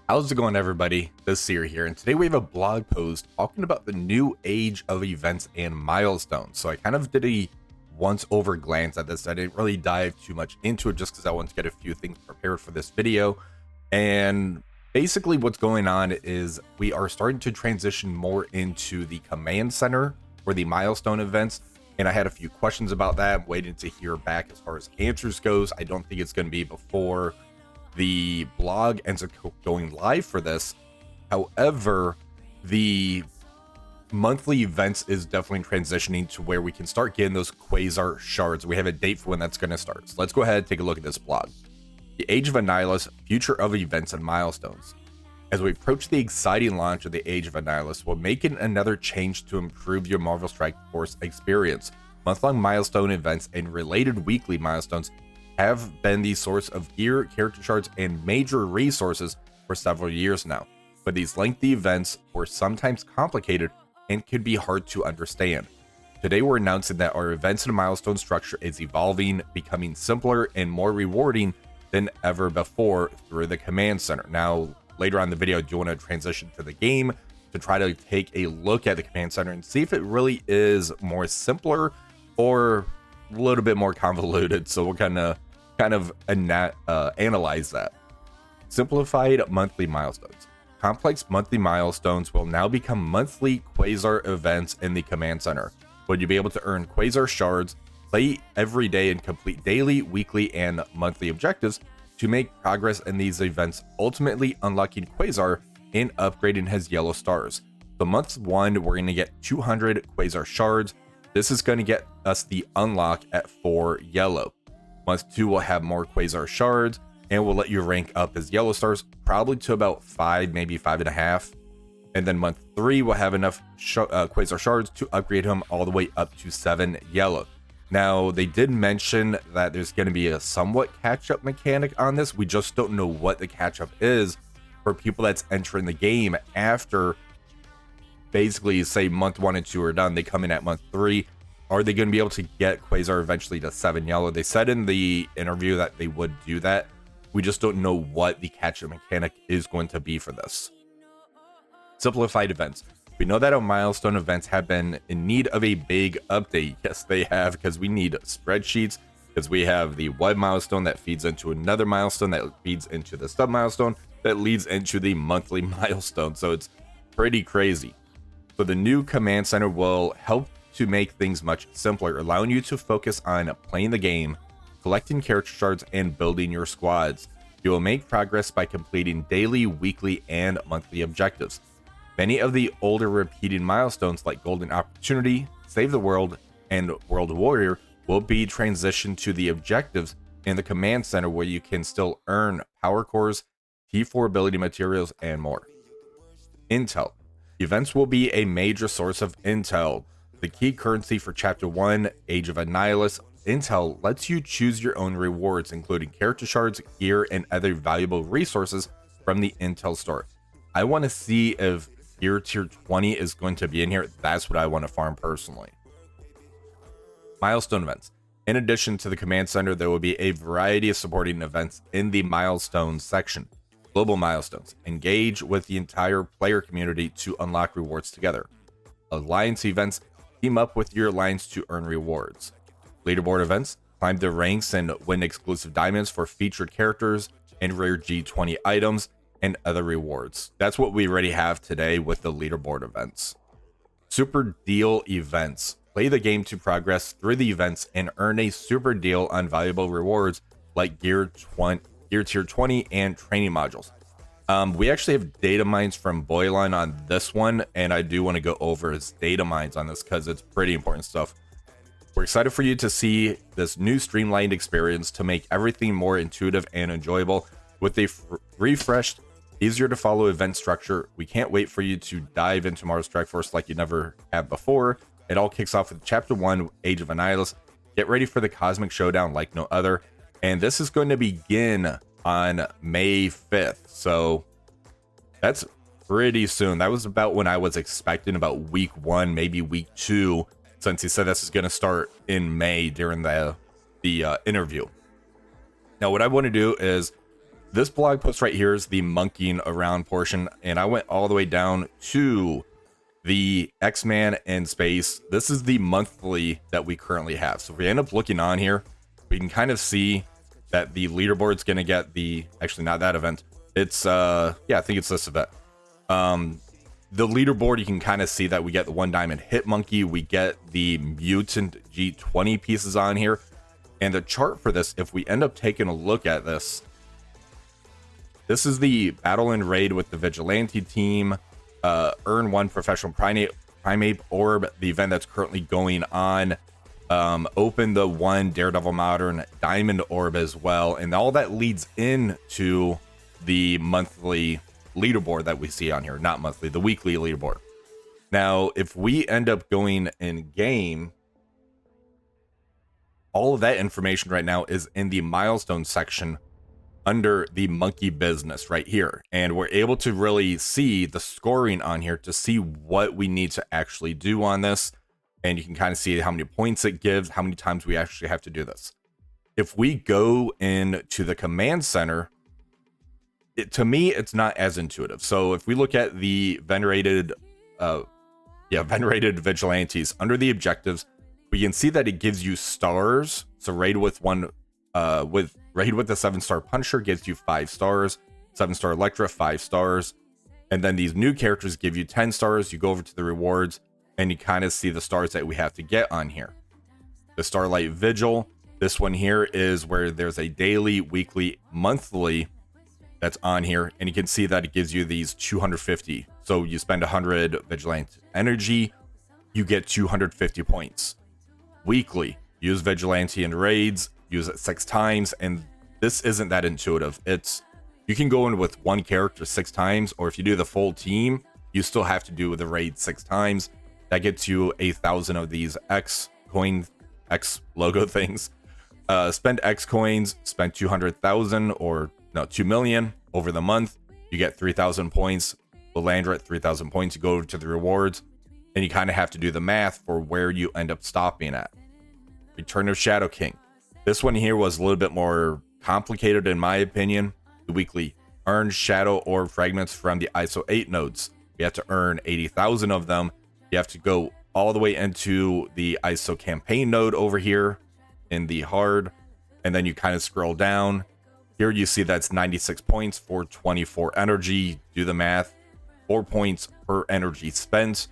How's it going, everybody? This is Seer here, and today we have a blog post talking about the new age of events and milestones. So I kind of did a once-over glance at this. I didn't really dive too much into it just because I wanted to get a few things prepared for this video. And basically what's going on is we are starting to transition more into the command center for the milestone events. And I had a few questions about that. I'm waiting to hear back as far as answers goes. I don't think it's going to be before the blog ends up going live for this. However, the monthly events is definitely transitioning to where we can start getting those quasar shards. We have a date for when that's going to start. So let's go ahead and take a look at this blog. The Age of Annihilus, Future of Events and Milestones. As we approach the exciting launch of the Age of Annihilus, we're making another change to improve your Marvel Strike Force experience. Month-long milestone events and related weekly milestones have been the source of gear, character shards, and major resources for several years now. But these lengthy events were sometimes complicated and could be hard to understand. Today we're announcing that our events and milestone structure is evolving, becoming simpler and more rewarding than ever before through the command center. Now, later on in the video, I do want to transition to the game to try to take a look at the command center and see if it really is more simpler or a little bit more convoluted. So we'll kind of analyze that. Simplified monthly milestones. Complex monthly milestones will now become monthly quasar events in the command center. Will you be able to earn quasar shards, play every day, and complete daily, weekly, and monthly objectives to make progress in these events, ultimately unlocking quasar and upgrading his yellow stars. So month 1, we're going to get 200 quasar shards. This is going to get us the unlock at 4 yellow. Month 2 will have more quasar shards and will let you rank up his yellow stars probably to about 5, maybe 5.5. And then month 3 will have enough quasar shards to upgrade him all the way up to 7 yellow. Now, they did mention that there's going to be a somewhat catch-up mechanic on this. We just don't know what the catch-up is for people that's entering the game after basically, say, month 1 and 2 are done. They come in at month 3. Are they going to be able to get quasar eventually to 7 yellow? They said in the interview that they would do that. We just don't know what the catch-up mechanic is going to be for this. Simplified events. We know that our milestone events have been in need of a big update. Yes, they have, because we need spreadsheets, because we have the one milestone that feeds into another milestone that feeds into the sub milestone that leads into the monthly milestone. So it's pretty crazy. So the new command center will help to make things much simpler, allowing you to focus on playing the game, collecting character shards, and building your squads. You will make progress by completing daily, weekly, and monthly objectives. Many of the older repeating milestones like Golden Opportunity, Save the World, and World Warrior will be transitioned to the objectives in the command center, where you can still earn power cores, T4 ability materials, and more. Intel. Events will be a major source of intel. The key currency for Chapter 1, Age of Annihilus, Intel lets you choose your own rewards, including character shards, gear, and other valuable resources from the Intel store. I want to see if gear tier 20 is going to be in here. That's what I want to farm personally. Milestone events. In addition to the command center, there will be a variety of supporting events in the milestones section. Global milestones. Engage with the entire player community to unlock rewards together. Alliance events. Team up with your alliance to earn rewards. Leaderboard events. Climb the ranks and win exclusive diamonds for featured characters and rare G20 items and other rewards. That's what we already have today with the leaderboard events. Super deal events. Play the game to progress through the events and earn a super deal on valuable rewards like gear tier 20 and training modules. We actually have data mines from Boylan on this one, and I do want to go over his data mines on this because it's pretty important stuff. We're excited for you to see this new streamlined experience to make everything more intuitive and enjoyable with a refreshed, easier to follow event structure. We can't wait for you to dive into Marvel Strike Force like you never have before. It all kicks off with Chapter 1, Age of Annihilus. Get ready for the Cosmic Showdown like no other. And this is going to begin on May 5th. So that's pretty soon. That was about when I was expecting, about week 1, maybe week 2, since he said this is going to start in May during the interview. Now, what I want to do is this blog post right here is the monkeying around portion, and I went all the way down to the X-Man in space. This is the monthly that we currently have. So if we end up looking on here, we can kind of see that the leaderboard's going to get the, actually not that event. It's, yeah, I think it's this event. The leaderboard, you can kind of see that we get the 1 diamond hit monkey. We get the mutant G20 pieces on here. And the chart for this, if we end up taking a look at this, this is the battle and raid with the vigilante team. Earn 1 professional primate orb, the event that's currently going on. Open the 1 Daredevil Modern diamond orb as well, and all that leads into the monthly leaderboard that we see on here. Not monthly, the weekly leaderboard. Now if we end up going in game, all of that information right now is in the milestone section under the monkey business right here, and we're able to really see the scoring on here to see what we need to actually do on this. And you can kind of see how many points it gives, how many times we actually have to do this. If we go into the command center, to me, it's not as intuitive. So if we look at the venerated vigilantes under the objectives, we can see that it gives you stars. So raid with the 7-star puncher gives you 5 stars, 7-star Electra 5 stars, and then these new characters give you 10 stars. You go over to the rewards, and you kind of see the stars that we have to get on here. The Starlight Vigil, this one here is where there's a daily, weekly, monthly that's on here, and you can see that it gives you these 250. So you spend 100 Vigilante energy, you get 250 points. Weekly, use Vigilante in raids, use it 6 times, and this isn't that intuitive. It's, you can go in with 1 character 6 times, or if you do the full team, you still have to do the raid 6 times. That gets you 1,000 of these X logo things. Spend X coins, spend 200,000 or no, 2 million over the month. You get 3,000 points. Lalandra at 3,000 points. You go to the rewards, and you kind of have to do the math for where you end up stopping at. Return of Shadow King. This one here was a little bit more complicated in my opinion. The weekly, earn shadow orb fragments from the ISO 8 nodes. You have to earn 80,000 of them. You have to go all the way into the ISO campaign node over here in the hard, and then you kind of scroll down. Here you see that's 96 points for 24 energy. Do the math, 4 points per energy spent.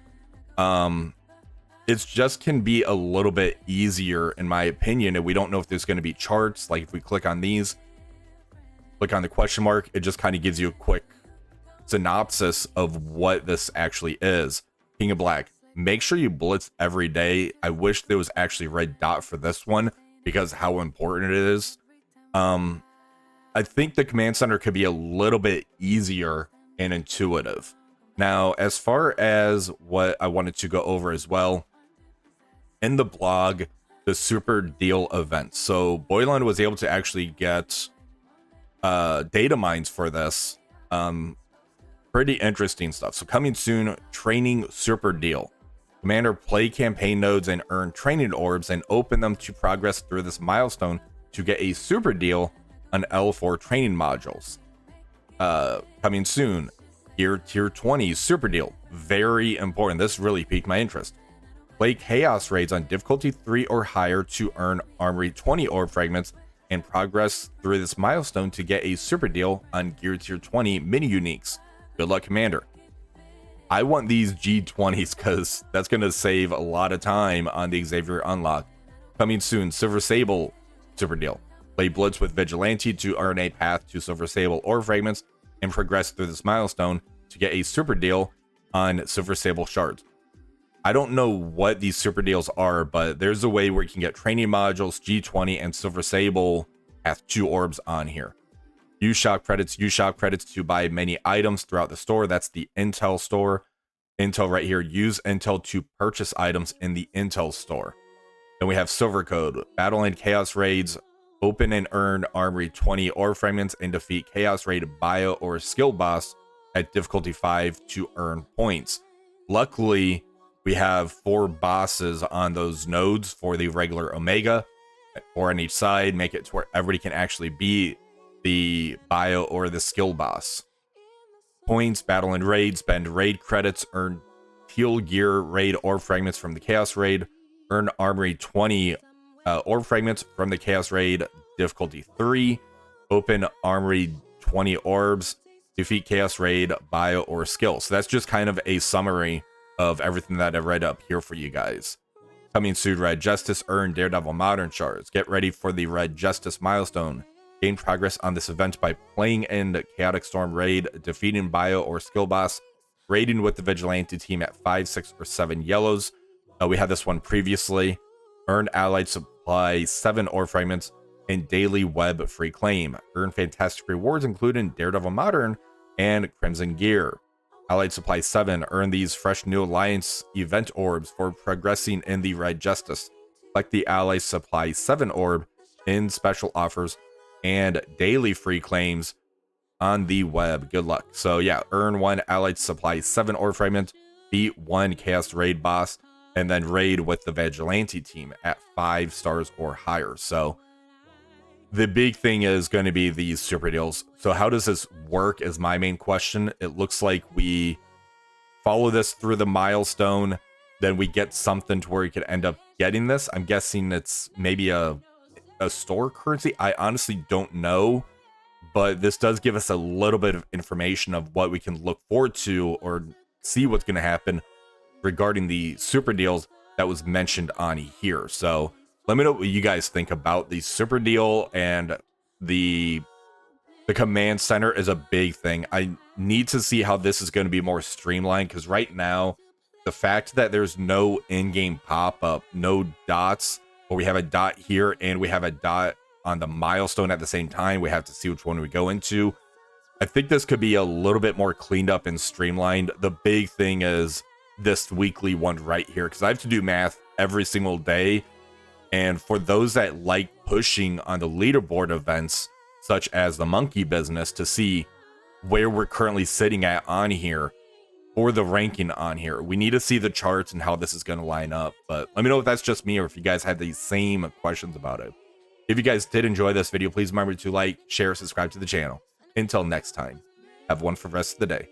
It's just can be a little bit easier in my opinion, and we don't know if there's going to be charts. Like if we click on these, click on the question mark, it just kind of gives you a quick synopsis of what this actually is. King of Black, make sure you blitz every day. I wish there was actually a red dot for this one because how important it is. I think the command center could be a little bit easier and intuitive. Now, as far as what I wanted to go over as well, in the blog, the super deal events. So Boyland was able to actually get data mines for this. Pretty interesting stuff. So coming soon, training super deal. Commander, play campaign nodes and earn training orbs and open them to progress through this milestone to get a super deal on L4 training modules. Coming soon, tier 20 super deal. Very important. This really piqued my interest. Play chaos raids on difficulty 3 or higher to earn armory 20 orb fragments and progress through this milestone to get a super deal on gear tier 20 mini uniques. Good luck, Commander. I want these G20s because that's going to save a lot of time on the Xavier unlock. Coming soon, Silver Sable super deal. Play Blitz with Vigilante to earn a path to Silver Sable orb fragments and progress through this milestone to get a super deal on Silver Sable shards. I don't know what these super deals are, but there's a way where you can get training modules, G20, and Silver Sable have 2 orbs on here. Use shop credits to buy many items throughout the store. That's the Intel store. Intel right here. Use Intel to purchase items in the Intel store. Then we have Silver Code. Battle and Chaos Raids. Open and earn Armory 20 orb fragments and defeat Chaos Raid bio or skill boss at difficulty 5 to earn points. Luckily, we have 4 bosses on those nodes for the regular Omega. 4 on each side. Make it to where everybody can actually be the bio or the skill boss. Points, battle and raid, spend raid credits, earn teal gear raid orb fragments from the chaos raid, earn armory 20 orb fragments from the chaos raid, difficulty 3, open armory 20 orbs, defeat chaos raid, bio or skill. So that's just kind of a summary of everything that I've read up here for you guys. Coming soon, Red Justice, earn Daredevil Modern Shards. Get ready for the Red Justice milestone. Gain progress on this event by playing in Chaotic Storm raid, defeating bio or skill boss, raiding with the Vigilante team at 5, 6, or 7 yellows. We had this one previously. Earn Allied Supply 7 ore fragments and daily web free claim. Earn fantastic rewards including Daredevil Modern and Crimson Gear. Allied Supply 7, earn these fresh new Alliance event orbs for progressing in the Red Justice. Select the Allied Supply 7 orb in special offers and daily free claims on the web. Good luck. So yeah, earn 1 Allied Supply 7 orb fragment, beat 1 Chaos Raid boss, and then raid with the Vigilante team at 5 stars or higher. So the big thing is going to be these super deals. So how does this work is my main question. It looks like we follow this through the milestone, then we get something to where we could end up getting this. I'm guessing it's maybe a store currency. I honestly don't know, but this does give us a little bit of information of what we can look forward to or see what's going to happen regarding the super deals that was mentioned on here. So let me know what you guys think about the super deal, and the command center is a big thing. I need to see how this is going to be more streamlined, because right now, the fact that there's no in-game pop-up, no dots, or we have a dot here and we have a dot on the milestone at the same time, we have to see which one we go into. I think this could be a little bit more cleaned up and streamlined. The big thing is this weekly one right here, because I have to do math every single day. And for those that like pushing on the leaderboard events, such as the monkey business, to see where we're currently sitting at on here, or the ranking on here, we need to see the charts and how this is going to line up. But let me know if that's just me or if you guys have these same questions about it. If you guys did enjoy this video, please remember to like, share, subscribe to the channel. Until next time, have one for the rest of the day.